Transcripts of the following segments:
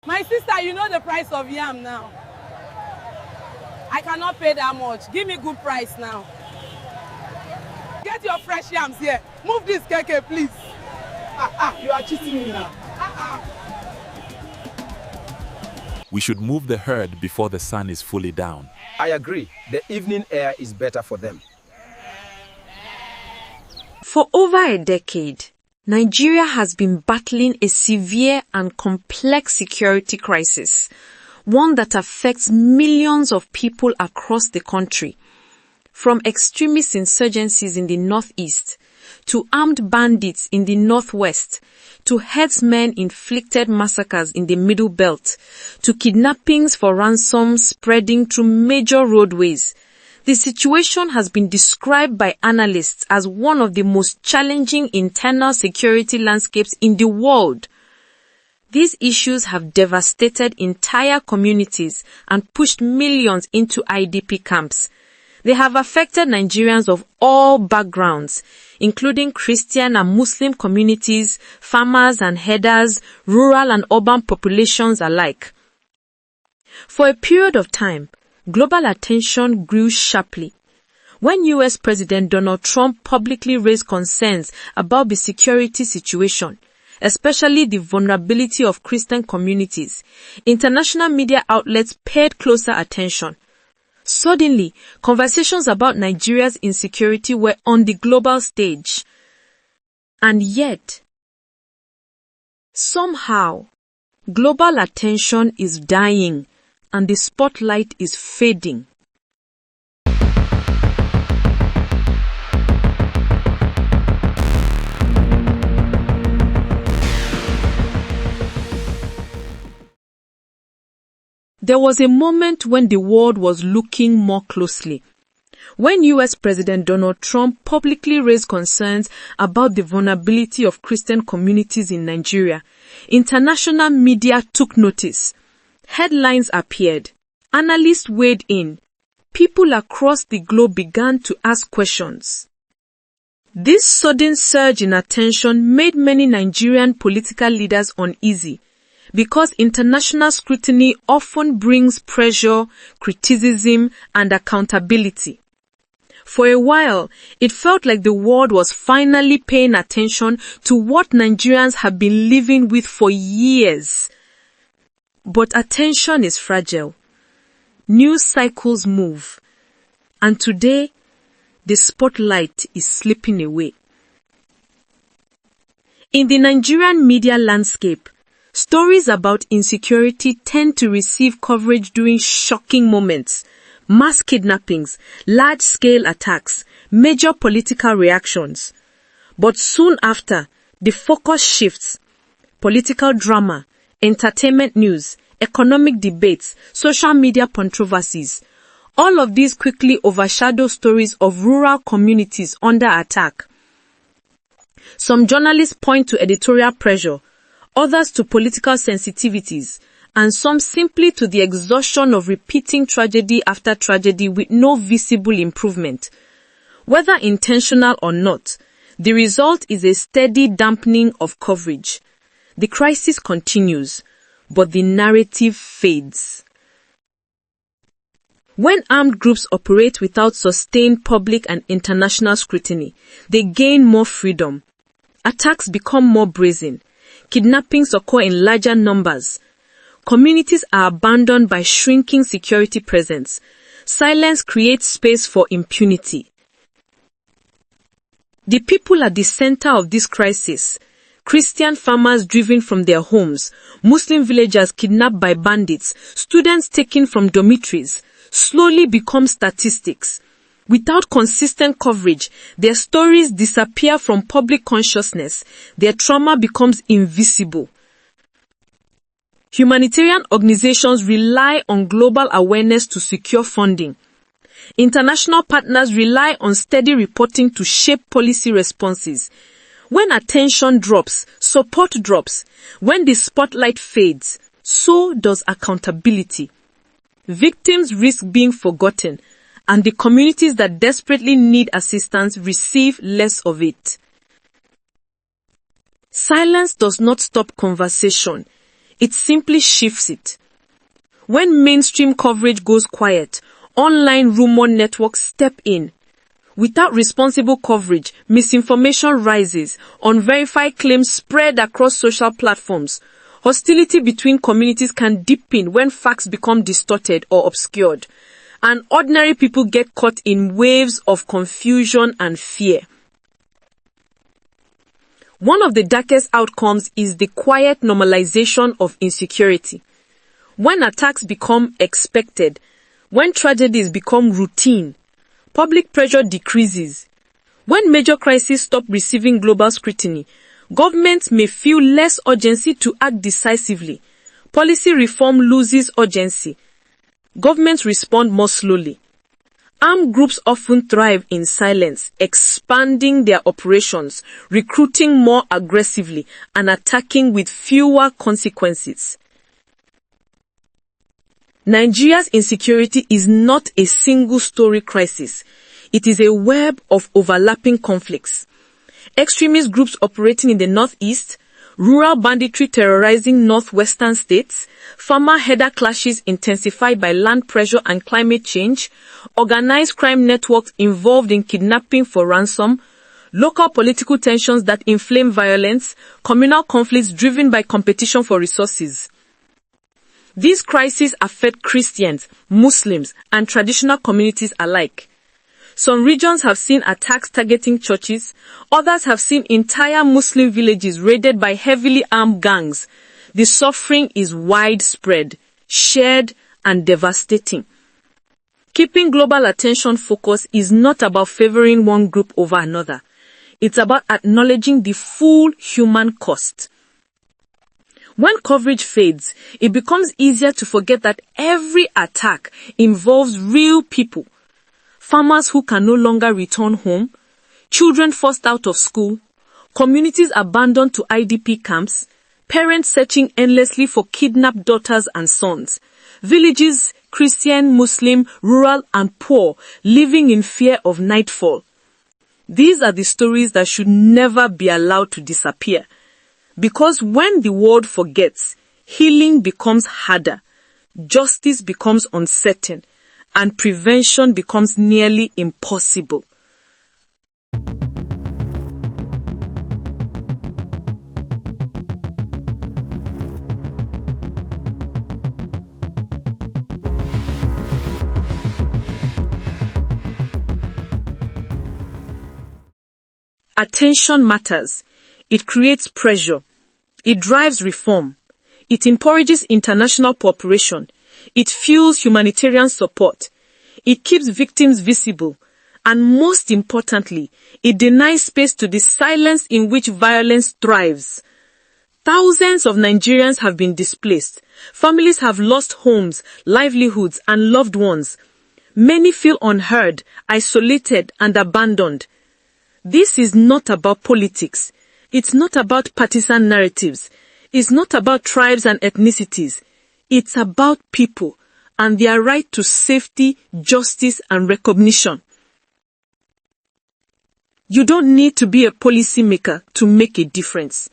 My sister, you know the price of yam now. I cannot pay that much. Give me good price now. Get your fresh yams here. Move this keke, please. You are cheating me now. We should move the herd before the sun is fully down. I agree. The evening air is better for them. For over a decade, Nigeria has been battling a severe and complex security crisis, one that affects millions of people across the country. From extremist insurgencies in the northeast, to armed bandits in the northwest, to herdsmen-inflicted massacres in the Middle Belt, to kidnappings for ransom spreading through major roadways. The situation has been described by analysts as one of the most challenging internal security landscapes in the world. These issues have devastated entire communities and pushed millions into IDP camps. They have affected Nigerians of all backgrounds, including Christian and Muslim communities, farmers and herders, rural and urban populations alike. For a period of time, global attention grew sharply. When U.S. President Donald Trump publicly raised concerns about the security situation, especially the vulnerability of Christian communities, international media outlets paid closer attention. Suddenly, conversations about Nigeria's insecurity were on the global stage. And yet, somehow, global attention is dying and the spotlight is fading. There was a moment when the world was looking more closely. When U.S. President Donald Trump publicly raised concerns about the vulnerability of Christian communities in Nigeria, international media took notice. Headlines appeared. Analysts weighed in. People across the globe began to ask questions. This sudden surge in attention made many Nigerian political leaders uneasy, because international scrutiny often brings pressure, criticism, and accountability. For a while, it felt like the world was finally paying attention to what Nigerians have been living with for years. But attention is fragile. News cycles move. And today, the spotlight is slipping away. In the Nigerian media landscape, stories about insecurity tend to receive coverage during shocking moments, mass kidnappings, large-scale attacks, major political reactions. But soon after, the focus shifts. Political drama, entertainment news, economic debates, social media controversies. All of these quickly overshadow stories of rural communities under attack. Some journalists point to editorial pressure, others to political sensitivities, and some simply to the exhaustion of repeating tragedy after tragedy with no visible improvement. Whether intentional or not, the result is a steady dampening of coverage. The crisis continues, but the narrative fades. When armed groups operate without sustained public and international scrutiny, they gain more freedom. Attacks become more brazen. Kidnappings occur in larger numbers. Communities are abandoned by shrinking security presence. Silence creates space for impunity. The people at the center of this crisis, Christian farmers driven from their homes, Muslim villagers kidnapped by bandits, students taken from dormitories, slowly become statistics. Without consistent coverage, their stories disappear from public consciousness. Their trauma becomes invisible. Humanitarian organizations rely on global awareness to secure funding. International partners rely on steady reporting to shape policy responses. When attention drops, support drops. When the spotlight fades, so does accountability. Victims risk being forgotten, and the communities that desperately need assistance receive less of it. Silence does not stop conversation. It simply shifts it. When mainstream coverage goes quiet, online rumor networks step in. Without responsible coverage, misinformation rises, unverified claims spread across social platforms. Hostility between communities can deepen when facts become distorted or obscured, and ordinary people get caught in waves of confusion and fear. One of the darkest outcomes is the quiet normalization of insecurity. When attacks become expected, when tragedies become routine, public pressure decreases. When major crises stop receiving global scrutiny, governments may feel less urgency to act decisively. Policy reform loses urgency. Governments respond more slowly. Armed groups often thrive in silence, expanding their operations, recruiting more aggressively, and attacking with fewer consequences. Nigeria's insecurity is not a single-story crisis. It is a web of overlapping conflicts. Extremist groups operating in the northeast, rural banditry terrorizing northwestern states, farmer-header clashes intensified by land pressure and climate change, organized crime networks involved in kidnapping for ransom, local political tensions that inflame violence, communal conflicts driven by competition for resources. These crises affect Christians, Muslims, and traditional communities alike. Some regions have seen attacks targeting churches. Others have seen entire Muslim villages raided by heavily armed gangs. The suffering is widespread, shared, and devastating. Keeping global attention focused is not about favoring one group over another. It's about acknowledging the full human cost. When coverage fades, it becomes easier to forget that every attack involves real people. Farmers who can no longer return home, children forced out of school, communities abandoned to IDP camps, parents searching endlessly for kidnapped daughters and sons, villages, Christian, Muslim, rural, and poor, living in fear of nightfall. These are the stories that should never be allowed to disappear. Because when the world forgets, healing becomes harder, justice becomes uncertain, and prevention becomes nearly impossible. Attention matters. It creates pressure. It drives reform. It encourages international cooperation. It fuels humanitarian support. It keeps victims visible. And most importantly, it denies space to the silence in which violence thrives. Thousands of Nigerians have been displaced. Families have lost homes, livelihoods, and loved ones. Many feel unheard, isolated, and abandoned. This is not about politics. It's not about partisan narratives. It's not about tribes and ethnicities. It's about people and their right to safety, justice, and recognition. You don't need to be a policymaker to make a difference.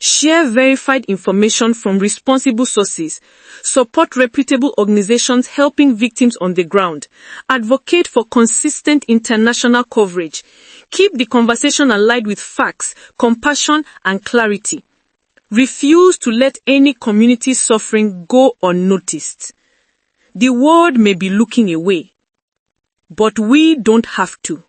Share verified information from responsible sources. Support reputable organizations helping victims on the ground. Advocate for consistent international coverage. Keep the conversation alive with facts, compassion, and clarity. Refuse to let any community suffering go unnoticed. The world may be looking away, but we don't have to.